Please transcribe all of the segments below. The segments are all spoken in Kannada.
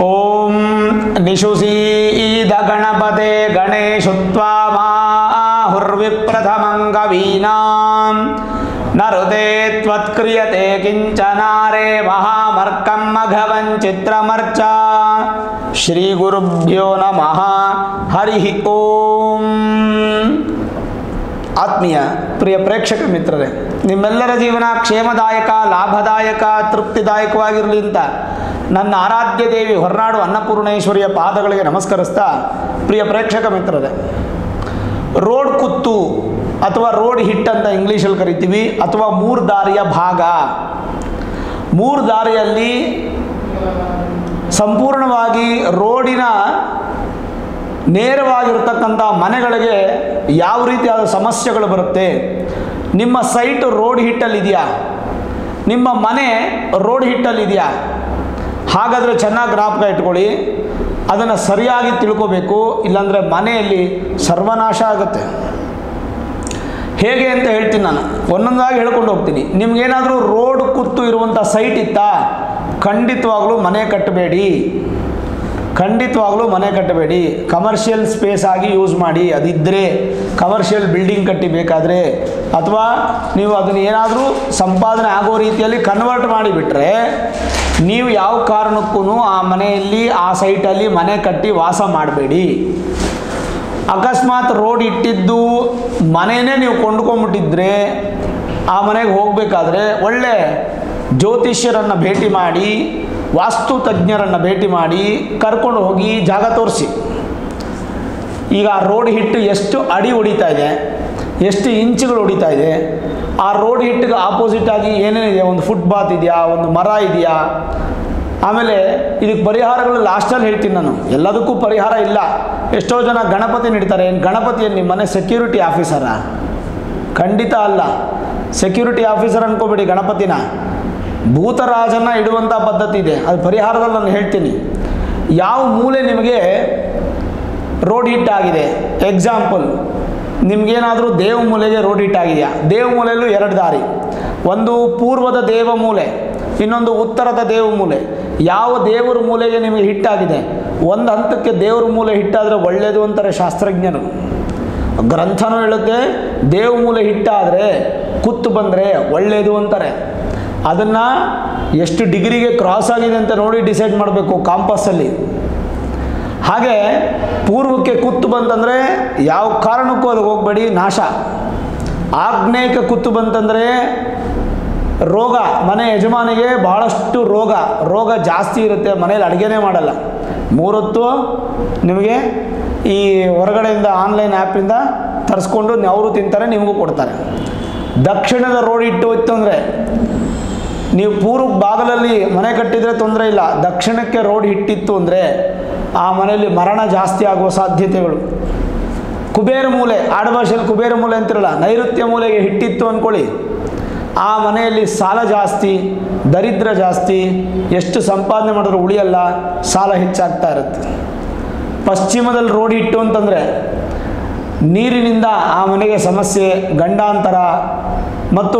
ಓಂ ನಿಶುಸೀದ ಗಣಪತೆ ಗಣೇಶುತ್ವಾ ಮಾಹುರ್ವಿಪ್ರಥಮಂಗವೀನಾಂ ನರುತೆ ತ್ವತ್ಕ್ರಿಯತೆ ಕಿಂಚನಾರೇ ಮಹಾಮರ್ಕಂ ಮಘವಂ ಚಿತ್ರಮರ್ಚ. ಶ್ರೀ ಗುರುಭ್ಯೋ ನಮಃ. ಹರಿ ಓಂ. ಆತ್ಮೀಯ ಪ್ರಿಯ ಪ್ರೇಕ್ಷಕ ಮಿತ್ರರೇ, ನಿಮ್ಮೆಲ್ಲರ ಜೀವನ ಕ್ಷೇಮದಾಯಕ, ಲಾಭದಾಯಕ, ತೃಪ್ತಿದಾಯಕವಾಗಿರಲಿ ಅಂತ ನನ್ನ ಆರಾಧ್ಯ ದೇವಿ ಹೊರನಾಡು ಅನ್ನಪೂರ್ಣೇಶ್ವರಿಯ ಪಾದಗಳಿಗೆ ನಮಸ್ಕರಿಸ್ತಾ, ಪ್ರಿಯ ಪ್ರೇಕ್ಷಕ ಮಿತ್ರರೇ, ರೋಡ್ ಕುತ್ತು ಅಥವಾ ರೋಡ್ ಹಿಟ್ ಅಂತ ಇಂಗ್ಲೀಷಲ್ಲಿ ಕರಿತೀವಿ, ಅಥವಾ ಮೂರು ದಾರಿಯ ಭಾಗ. ಮೂರು ದಾರಿಯಲ್ಲಿ ಸಂಪೂರ್ಣವಾಗಿ ರೋಡಿನ ನೇರವಾಗಿರ್ತಕ್ಕಂಥ ಮನೆಗಳಿಗೆ ಯಾವ ರೀತಿಯಾದ ಸಮಸ್ಯೆಗಳು ಬರುತ್ತೆ? ನಿಮ್ಮ ಸೈಟ್ ರೋಡ್ ಹಿಟ್ಟಲ್ಲಿದೆಯಾ? ನಿಮ್ಮ ಮನೆ ರೋಡ್ ಹಿಟ್ಟಲ್ಲಿದೆಯಾ? ಹಾಗಾದರೆ ಚೆನ್ನಾಗಿ ಜ್ಞಾಪಕ ಇಟ್ಕೊಳ್ಳಿ, ಅದನ್ನು ಸರಿಯಾಗಿ ತಿಳ್ಕೋಬೇಕು, ಇಲ್ಲಾಂದರೆ ಮನೆಯಲ್ಲಿ ಸರ್ವನಾಶ ಆಗುತ್ತೆ. ಹೇಗೆ ಅಂತ ಹೇಳ್ತೀನಿ, ನಾನು ಒಂದೊಂದಾಗಿ ಹೇಳ್ಕೊಂಡು ಹೋಗ್ತೀನಿ. ನಿಮಗೇನಾದರೂ ರೋಡ್ ಕುತ್ತು ಇರುವಂಥ ಸೈಟ್ ಇತ್ತಾ? ಖಂಡಿತವಾಗ್ಲೂ ಮನೆ ಕಟ್ಟಬೇಡಿ, ಖಂಡಿತವಾಗ್ಲೂ ಮನೆ ಕಟ್ಟಬೇಡಿ. ಕಮರ್ಷಿಯಲ್ ಸ್ಪೇಸ್ ಆಗಿ ಯೂಸ್ ಮಾಡಿ. ಅದಿದ್ದರೆ ಕಮರ್ಷಿಯಲ್ ಬಿಲ್ಡಿಂಗ್ ಕಟ್ಟಿಬೇಕಾದ್ರೆ, ಅಥವಾ ನೀವು ಅದನ್ನು ಏನಾದರೂ ಸಂಪಾದನೆ ಆಗೋ ರೀತಿಯಲ್ಲಿ ಕನ್ವರ್ಟ್ ಮಾಡಿಬಿಟ್ರೆ, ನೀವು ಯಾವ ಕಾರಣಕ್ಕೂ ಆ ಮನೆಯಲ್ಲಿ, ಆ ಸೈಟಲ್ಲಿ ಮನೆ ಕಟ್ಟಿ ವಾಸ ಮಾಡಬೇಡಿ. ಅಕಸ್ಮಾತ್ ರೋಡ್ ಇಟ್ಟಿದ್ದು ಮನೆಯೇ ನೀವು ಕೊಂಡ್ಕೊಂಡ್ಬಿಟ್ಟಿದ್ರೆ, ಆ ಮನೆಗೆ ಹೋಗಬೇಕಾದ್ರೆ ಒಳ್ಳೆ ಜ್ಯೋತಿಷ್ಯರನ್ನು ಭೇಟಿ ಮಾಡಿ, ವಾಸ್ತು ತಜ್ಞರನ್ನು ಭೇಟಿ ಮಾಡಿ ಕರ್ಕೊಂಡು ಹೋಗಿ ಜಾಗ ತೋರಿಸಿ. ಈಗ ಆ ರೋಡ್ ಹಿಟ್ಟು ಎಷ್ಟು ಅಡಿ ಹೊಡಿತಾ ಇದೆ, ಎಷ್ಟು ಇಂಚುಗಳು ಹೊಡಿತಾ ಇದೆ, ಆ ರೋಡ್ ಹಿಟ್ಟಿಗೆ ಆಪೋಸಿಟಾಗಿ ಏನೇನಿದೆ, ಒಂದು ಫುಟ್ಪಾತ್ ಇದೆಯಾ, ಒಂದು ಮರ ಇದೆಯಾ? ಆಮೇಲೆ ಇದಕ್ಕೆ ಪರಿಹಾರಗಳು ಲಾಸ್ಟಲ್ಲಿ ಹೇಳ್ತೀನಿ ನಾನು. ಎಲ್ಲದಕ್ಕೂ ಪರಿಹಾರ ಇಲ್ಲ. ಎಷ್ಟೋ ಜನ ಗಣಪತಿ ಇಡ್ತಾರೆ. ಏನು ಗಣಪತಿಯನ್ನು ನಿಮ್ಮ ಮನೆ ಸೆಕ್ಯೂರಿಟಿ ಆಫೀಸರಾ? ಖಂಡಿತ ಅಲ್ಲ. Security officer ಅನ್ಕೋಬೇಡಿ ಗಣಪತಿನ. ಭೂತರಾಜನ ಇಡುವಂಥ ಪದ್ಧತಿ ಇದೆ, ಅದು ಪರಿಹಾರದಲ್ಲಿ ನಾನು ಹೇಳ್ತೀನಿ. ಯಾವ ಮೂಲೆ ನಿಮಗೆ ರೋಡ್ ಹಿಟ್ ಆಗಿದೆ, ಎಕ್ಸಾಂಪಲ್ ನಿಮಗೇನಾದರೂ ದೇವ ಮೂಲೆಗೆ ರೋಡ್ ಹಿಟ್ ಆಗಿದೆಯಾ? ದೇವ ಮೂಲೆಯಲ್ಲೂ ಎರಡು ದಾರಿ, ಒಂದು ಪೂರ್ವದ ದೇವ ಮೂಲೆ, ಇನ್ನೊಂದು ಉತ್ತರದ ದೇವ ಮೂಲೆ. ಯಾವ ದೇವರ ಮೂಲೆಗೆ ನಿಮಗೆ ಹಿಟ್ಟಾಗಿದೆ, ಒಂದು ಹಂತಕ್ಕೆ ದೇವ್ರ ಮೂಲೆ ಹಿಟ್ಟಾದರೆ ಒಳ್ಳೆಯದು ಅಂತಾರೆ ಶಾಸ್ತ್ರಜ್ಞರು. ಗ್ರಂಥನೂ ಹೇಳುತ್ತೆ, ದೇವ ಮೂಲೆ ಹಿಟ್ಟಾದರೆ, ಕುತ್ತು ಬಂದರೆ ಒಳ್ಳೆಯದು ಅಂತಾರೆ. ಅದನ್ನು ಎಷ್ಟು ಡಿಗ್ರಿಗೆ ಕ್ರಾಸ್ ಆಗಿದೆ ಅಂತ ನೋಡಿ ಡಿಸೈಡ್ ಮಾಡಬೇಕು ಕಾಂಪಾಸಲ್ಲಿ. ಹಾಗೆ ಪೂರ್ವಕ್ಕೆ ಕುತ್ತು ಬಂತಂದರೆ ಯಾವ ಕಾರಣಕ್ಕೂ ಅದು ಹೋಗಬೇಡಿ, ನಾಶ. ಆಗ್ನೇಯಕ್ಕೆ ಕುತ್ತು ಬಂತಂದರೆ ರೋಗ, ಮನೆ ಯಜಮಾನಿಗೆ ಭಾಳಷ್ಟು ರೋಗ ಜಾಸ್ತಿ ಇರುತ್ತೆ, ಮನೇಲಿ ಅಡುಗೆನೇ ಮಾಡಲ್ಲ. ಮೂರೊತ್ತು ನಿಮಗೆ ಈ ಹೊರಗಡೆಯಿಂದ ಆನ್ಲೈನ್ ಆ್ಯಪಿಂದ ತರಿಸ್ಕೊಂಡು ಅವರು ತಿಂತಾರೆ, ನಿಮಗೂ ಕೊಡ್ತಾರೆ. ದಕ್ಷಿಣದ ರೋಡ್ ಇಟ್ಟು ಹೋಯ್ತು ಅಂದರೆ, ನೀವು ಪೂರ್ವ ಭಾಗದಲ್ಲಿ ಮನೆ ಕಟ್ಟಿದರೆ ತೊಂದರೆ ಇಲ್ಲ, ದಕ್ಷಿಣಕ್ಕೆ ರೋಡ್ ಹಿಟ್ಟಿತ್ತು ಅಂದರೆ ಆ ಮನೆಯಲ್ಲಿ ಮರಣ ಜಾಸ್ತಿ ಆಗುವ ಸಾಧ್ಯತೆಗಳು. ಕುಬೇರ ಮೂಲೆ, ಆಡುಭಾಷೆಯಲ್ಲಿ ಕುಬೇರ ಮೂಲೆ ಅಂತಿರಲ್ಲ, ನೈಋತ್ಯ ಮೂಲೆಗೆ ಹಿಟ್ಟಿತ್ತು ಅಂದ್ಕೊಳ್ಳಿ, ಆ ಮನೆಯಲ್ಲಿ ಸಾಲ ಜಾಸ್ತಿ, ದರಿದ್ರ ಜಾಸ್ತಿ, ಎಷ್ಟು ಸಂಪಾದನೆ ಮಾಡಿದ್ರು ಉಳಿಯಲ್ಲ, ಸಾಲ ಹೆಚ್ಚಾಗ್ತಾ ಇರುತ್ತೆ. ಪಶ್ಚಿಮದಲ್ಲಿ ರೋಡ್ ಹಿಟ್ಟು ಅಂತಂದರೆ ನೀರಿನಿಂದ ಆ ಮನೆಗೆ ಸಮಸ್ಯೆ, ಗಂಡಾಂತರ. ಮತ್ತು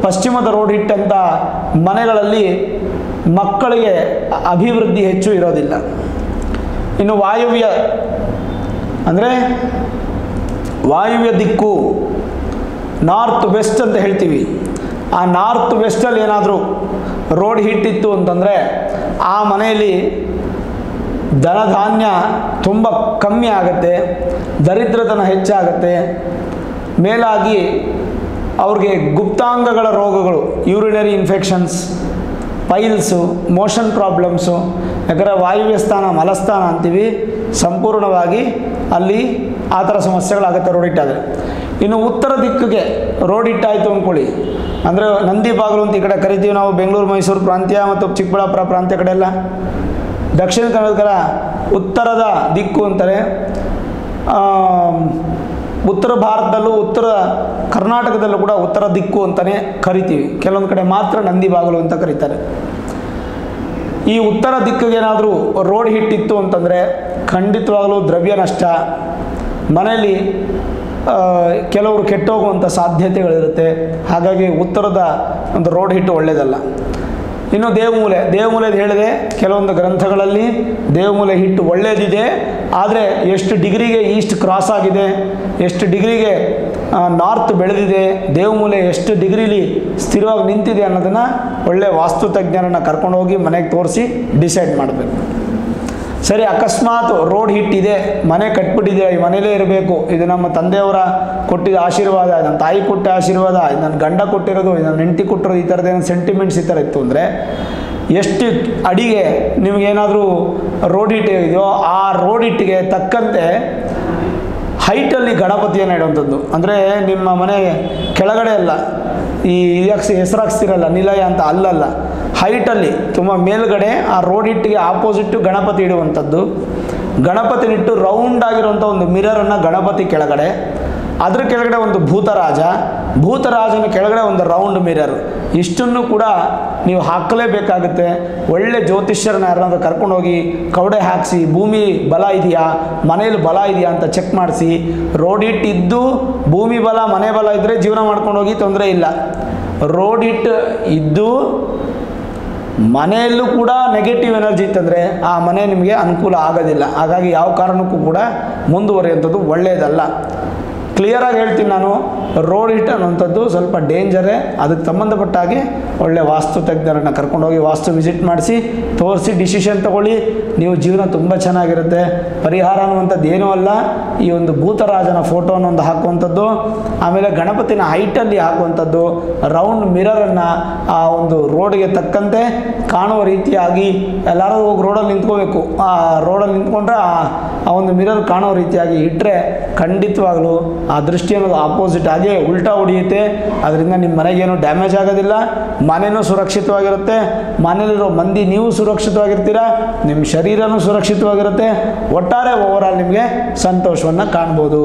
ಪಶ್ಚಿಮದ ರೋಡ್ ಹಿಟ್ಟಂಥ ಮನೆಗಳಲ್ಲಿ ಮಕ್ಕಳಿಗೆ ಅಭಿವೃದ್ಧಿ ಹೆಚ್ಚು ಇರೋದಿಲ್ಲ. ಇನ್ನು ವಾಯುವ್ಯ ಅಂದರೆ ವಾಯುವ್ಯ ದಿಕ್ಕು, ನಾರ್ತ್ ವೆಸ್ಟ್ ಅಂತ ಹೇಳ್ತೀವಿ. ಆ ನಾರ್ತ್ ವೆಸ್ಟಲ್ಲಿ ಏನಾದರೂ ರೋಡ್ ಹಿಟ್ಟಿತ್ತು ಅಂತಂದರೆ ಆ ಮನೆಯಲ್ಲಿ ಧನಧಾನ್ಯ ತುಂಬ ಕಮ್ಮಿ ಆಗುತ್ತೆ, ದರಿದ್ರತನ ಹೆಚ್ಚಾಗುತ್ತೆ. ಮೇಲಾಗಿ ಅವ್ರಿಗೆ ಗುಪ್ತಾಂಗಗಳ ರೋಗಗಳು, urinary infections, piles, motion problems. ಯಾಕಂದರೆ ವಾಯುವ್ಯ ಸ್ಥಾನ ಮಲಸ್ಥಾನ ಅಂತೀವಿ, ಸಂಪೂರ್ಣವಾಗಿ ಅಲ್ಲಿ ಆ ಥರ ಸಮಸ್ಯೆಗಳಾಗುತ್ತೆ ರೋಡ್ ಹಿಟ್ಟಾದರೆ. ಇನ್ನು ಉತ್ತರ ದಿಕ್ಕಿಗೆ ರೋಡ್ ಹಿಟ್ಟಾಯಿತು ಅಂದ್ಕೊಳ್ಳಿ, ಅಂದರೆ ನಂದಿ ಬಾಗಿಲು ಅಂತ ಈ ಕಡೆ ಕರಿತೀವಿ ನಾವು, ಬೆಂಗಳೂರು ಮೈಸೂರು ಪ್ರಾಂತ್ಯ ಮತ್ತು ಚಿಕ್ಕಬಳ್ಳಾಪುರ ಪ್ರಾಂತ್ಯ ಕಡೆ ಎಲ್ಲ. ದಕ್ಷಿಣ ಕನ್ನಡ ಉತ್ತರದ ದಿಕ್ಕು ಅಂತಾರೆ. ಉತ್ತರ ಭಾರತದಲ್ಲೂ, ಉತ್ತರ ಕರ್ನಾಟಕದಲ್ಲೂ ಕೂಡ ಉತ್ತರ ದಿಕ್ಕು ಅಂತಲೇ ಕರಿತೀವಿ. ಕೆಲವೊಂದು ಕಡೆ ಮಾತ್ರ ನಂದಿ ಬಾಗಿಲು ಅಂತ ಕರೀತಾರೆ. ಈ ಉತ್ತರ ದಿಕ್ಕಿಗೆ ಏನಾದರೂ ರೋಡ್ ಹಿಟ್ಟಿತ್ತು ಅಂತಂದರೆ ಖಂಡಿತವಾಗಲೂ ದ್ರವ್ಯ ನಷ್ಟ, ಮನೆಯಲ್ಲಿ ಕೆಲವರು ಕೆಟ್ಟೋಗುವಂಥ ಸಾಧ್ಯತೆಗಳಿರುತ್ತೆ. ಹಾಗಾಗಿ ಉತ್ತರದ ಒಂದು ರೋಡ್ ಹಿಟ್ಟು ಒಳ್ಳೆಯದಲ್ಲ. ಇನ್ನು ದೇವಮೂಲೆದು ಹೇಳಿದೆ, ಕೆಲವೊಂದು ಗ್ರಂಥಗಳಲ್ಲಿ ದೇವಮೂಲೆ ಹಿಟ್ಟು ಒಳ್ಳೆಯದಿದೆ, ಆದರೆ ಎಷ್ಟು ಡಿಗ್ರಿಗೆ ಈಸ್ಟ್ ಕ್ರಾಸ್ ಆಗಿದೆ, ಎಷ್ಟು ಡಿಗ್ರಿಗೆ ನಾರ್ತ್ ಬೆಳೆದಿದೆ, ದೇವಮೂಲೆ ಎಷ್ಟು ಡಿಗ್ರಿಲಿ ಸ್ಥಿರವಾಗಿ ನಿಂತಿದೆ ಅನ್ನೋದನ್ನು ಒಳ್ಳೆ ವಾಸ್ತುತಜ್ಞರನ್ನು ಕರ್ಕೊಂಡು ಹೋಗಿ ಮನೆಗೆ ತೋರಿಸಿ ಡಿಸೈಡ್ ಮಾಡಬೇಕು. ಸರಿ, ಅಕಸ್ಮಾತ್ ರೋಡ್ ಹಿಟ್ಟಿದೆ, ಮನೆ ಕಟ್ಬಿಟ್ಟಿದೆ, ಈ ಮನೇಲೇ ಇರಬೇಕು, ಇದು ನಮ್ಮ ತಂದೆಯವರ ಕೊಟ್ಟಿದ್ದ ಆಶೀರ್ವಾದ, ನನ್ನ ತಾಯಿ ಕೊಟ್ಟ ಆಶೀರ್ವಾದ, ನನ್ನ ಗಂಡ ಕೊಟ್ಟಿರೋದು, ನನ್ನ ಹೆಂಡತಿ ಕೊಟ್ಟಿರೋದು, ಈ ಥರದ್ದು ಏನೋ ಸೆಂಟಿಮೆಂಟ್ಸ್ ಈ ಥರ ಇತ್ತು ಅಂದರೆ ಎಷ್ಟು ಅಡಿಗೆ ನಿಮಗೇನಾದರೂ ರೋಡ್ ಹಿಟ್ಟು ಇದೆಯೋ ಆ ರೋಡ್ ಹಿಟ್ಟಿಗೆ ತಕ್ಕಂತೆ ಹೈಟಲ್ಲಿ ಗಣಪತಿಯನ್ನು ಇಡುವಂಥದ್ದು. ಅಂದರೆ ನಿಮ್ಮ ಮನೆ ಕೆಳಗಡೆ ಅಲ್ಲ, ಈ ಹೆಸರಾಕ್ಸ್ತಿರಲ್ಲ ನಿಲಯ ಅಂತ, ಅಲ್ಲಲ್ಲ, ಹೈಟಲ್ಲಿ ತುಂಬ ಮೇಲ್ಗಡೆ ಆ ರೋಡ್ ಹಿಟ್ಟಿಗೆ ಆಪೋಸಿಟ್ಟು ಗಣಪತಿ ಇಡುವಂಥದ್ದು. ಗಣಪತಿನಿಟ್ಟು ರೌಂಡ್ ಆಗಿರುವಂಥ ಒಂದು ಮಿರರನ್ನು ಗಣಪತಿ ಕೆಳಗಡೆ, ಅದ್ರ ಕೆಳಗಡೆ ಒಂದು ಭೂತರಾಜನ ಕೆಳಗಡೆ ಒಂದು ರೌಂಡ್ ಮಿರರ್, ಇಷ್ಟನ್ನು ಕೂಡ ನೀವು ಹಾಕಲೇಬೇಕಾಗುತ್ತೆ. ಒಳ್ಳೆ ಜ್ಯೋತಿಷ್ಯರನ್ನ ಯಾರನ್ನಾದ್ರೂ ಕರ್ಕೊಂಡೋಗಿ ಕವಡೆ ಹಾಕಿಸಿ, ಭೂಮಿ ಬಲ ಇದೆಯಾ, ಮನೇಲಿ ಬಲ ಇದೆಯಾ ಅಂತ ಚೆಕ್ ಮಾಡಿಸಿ. ರೋಡ್ ಹಿಟ್ಟು ಇದ್ದು ಭೂಮಿ ಬಲ ಮನೆ ಬಲ ಇದ್ದರೆ ಜೀವನ ಮಾಡ್ಕೊಂಡೋಗಿ ತೊಂದರೆ ಇಲ್ಲ. ರೋಡ್ ಹಿಟ್ಟು ಇದ್ದು ಮನೆಯಲ್ಲೂ ಕೂಡ ನೆಗೆಟಿವ್ ಎನರ್ಜಿ ಇತ್ತಂದರೆ ಆ ಮನೆ ನಿಮಗೆ ಅನುಕೂಲ ಆಗೋದಿಲ್ಲ. ಹಾಗಾಗಿ ಯಾವ ಕಾರಣಕ್ಕೂ ಕೂಡ ಮುಂದುವರಿಯುವಂಥದ್ದು ಒಳ್ಳೆಯದಲ್ಲ. ಕ್ಲಿಯರಾಗಿ ಹೇಳ್ತೀನಿ ನಾನು, ರೋಡ್ ಹಿಟ್ ಅನ್ನುವಂಥದ್ದು ಸ್ವಲ್ಪ ಡೇಂಜರೇ. ಅದಕ್ಕೆ ಸಂಬಂಧಪಟ್ಟ ಹಾಗೆ ಒಳ್ಳೆ ವಾಸ್ತುತಜ್ಞರನ್ನು ಕರ್ಕೊಂಡೋಗಿ ವಾಸ್ತು ವಿಸಿಟ್ ಮಾಡಿಸಿ ತೋರಿಸಿ ಡಿಸಿಷನ್ ತೊಗೊಳ್ಳಿ. ನೀವು ಜೀವನ ತುಂಬ ಚೆನ್ನಾಗಿರುತ್ತೆ. ಪರಿಹಾರ ಅನ್ನುವಂಥದ್ದು ಏನೂ ಅಲ್ಲ, ಈ ಒಂದು ಭೂತರಾಜನ ಫೋಟೋನ ಒಂದು ಹಾಕುವಂಥದ್ದು, ಆಮೇಲೆ ಗಣಪತಿನ ಹೈಟಲ್ಲಿ ಹಾಕುವಂಥದ್ದು, ರೌಂಡ್ ಮಿರರನ್ನು ಆ ಒಂದು ರೋಡ್ಗೆ ತಕ್ಕಂತೆ ಕಾಣುವ ರೀತಿಯಾಗಿ, ಎಲ್ಲರೂ ಹೋಗಿ ರೋಡಲ್ಲಿ ನಿಂತ್ಕೋಬೇಕು, ಆ ರೋಡಲ್ಲಿ ನಿಂತ್ಕೊಂಡ್ರೆ ಆ ಒಂದು ಮಿರರ್ ಕಾಣುವ ರೀತಿಯಾಗಿ ಇಟ್ಟರೆ ಖಂಡಿತವಾಗಲೂ ಆ ದೃಷ್ಟಿ ಅನ್ನೋದು ಆಪೋಸಿಟ್ ಆಗಿ ಉಲ್ಟಾ ಹೊಡೆಯುತ್ತೆ. ಅದರಿಂದ ನಿಮ್ಮ ಮನೆಗೇನು ಡ್ಯಾಮೇಜ್ ಆಗೋದಿಲ್ಲ, ಮನೆಯೂ ಸುರಕ್ಷಿತವಾಗಿರುತ್ತೆ, ಮನೇಲಿರೋ ಮಂದಿ ನೀವು ಸುರಕ್ಷಿತವಾಗಿರ್ತೀರ, ನಿಮ್ಮ ಶರೀರನೂ ಸುರಕ್ಷಿತವಾಗಿರುತ್ತೆ. ಒಟ್ಟಾರೆ ಓವರಾಲ್ ನಿಮಗೆ ಸಂತೋಷವನ್ನು ಕಾಣ್ಬೋದು.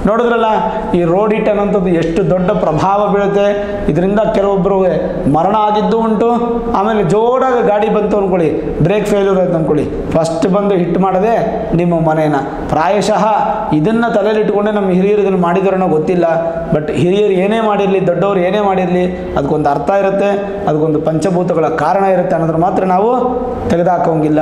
ನೋಡಿದ್ರಲ್ಲ, ಈ ರೋಡ್ ಹಿಟ್ ಅನ್ನೋಂಥದ್ದು ಎಷ್ಟು ದೊಡ್ಡ ಪ್ರಭಾವ ಬೀಳುತ್ತೆ. ಇದರಿಂದ ಕೆಲವೊಬ್ಬರು ಮರಣ ಆಗಿದ್ದು ಉಂಟು. ಆಮೇಲೆ ಜೋರಾಗಿ ಗಾಡಿ ಬಂತು ಅಂದ್ಕೊಳ್ಳಿ, ಬ್ರೇಕ್ ಫೇಲ್ಯೂರ್ ಆಯ್ತು ಅಂದ್ಕೊಳ್ಳಿ, ಫಸ್ಟ್ ಬಂದು ಹಿಟ್ ಮಾಡೋದೇ ನಿಮ್ಮ ಮನೇನ. ಪ್ರಾಯಶಃ ಇದನ್ನು ತಲೆಯಲ್ಲಿಟ್ಟುಕೊಂಡೇ ನಮ್ಮ ಹಿರಿಯರು ಇದನ್ನು ಮಾಡಿದಾರೋ ಗೊತ್ತಿಲ್ಲ. ಬಟ್ ಹಿರಿಯರು ಏನೇ ಮಾಡಿರಲಿ, ದೊಡ್ಡವರು ಏನೇ ಮಾಡಿರಲಿ, ಅದಕ್ಕೊಂದು ಅರ್ಥ ಇರುತ್ತೆ, ಅದಕ್ಕೊಂದು ಪಂಚಭೂತಗಳ ಕಾರಣ ಇರುತ್ತೆ ಅನ್ನೋದ್ರ ಮಾತ್ರ ನಾವು ತೆಗೆದುಹಾಕೋಂಗಿಲ್ಲ.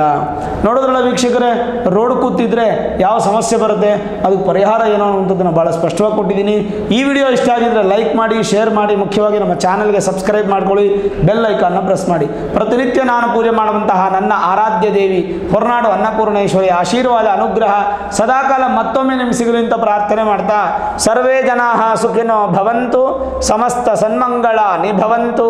ನೋಡಿದ್ರಲ್ಲ ವೀಕ್ಷಕರೇ, ರೋಡ್ ಕೂತಿದ್ರೆ ಯಾವ ಸಮಸ್ಯೆ ಬರುತ್ತೆ, ಅದಕ್ಕೆ ಪರಿಹಾರ ಏನೋ ಅನ್ನುವಂಥದ್ದನ್ನು ಭಾಳ ಸ್ಪಷ್ಟವಾಗಿ ಕೊಟ್ಟಿದ್ದೀನಿ. ಈ ವಿಡಿಯೋ ಇಷ್ಟ ಆಗಿದ್ರೆ ಲೈಕ್ ಮಾಡಿ, ಶೇರ್ ಮಾಡಿ, ಮುಖ್ಯವಾಗಿ ನಮ್ಮ ಚಾನಲ್ಗೆ ಸಬ್ಸ್ಕ್ರೈಬ್ ಮಾಡ್ಕೊಳ್ಳಿ, ಬೆಲ್ ಐಕಾನ್ನ ಪ್ರೆಸ್ ಮಾಡಿ. ಪ್ರತಿನಿತ್ಯ ನಾನು ಪೂಜೆ ಮಾಡುವಂತಹ ನನ್ನ ಆರಾಧ್ಯ ದೇವಿ ಹೊರನಾಡು ಅನ್ನಪೂರ್ಣೇಶ್ವರಿ ಆಶೀರ್ವಾದ ಅನುಗ್ರಹ ಸದಾಕಾಲ ಮತ್ತೊಮ್ಮೆ ನಿಮ್ಗೆ ಸಿಗಲಿ ಅಂತ ಪ್ರಾರ್ಥನೆ ಮಾಡ್ತಾ, ಸರ್ವೇ ಜನಾಃ ಸುಖಿನೋ ಭವಂತು, ಸಮಸ್ತ ಸನ್ಮಂಗಳಾನಿ ಭವಂತು.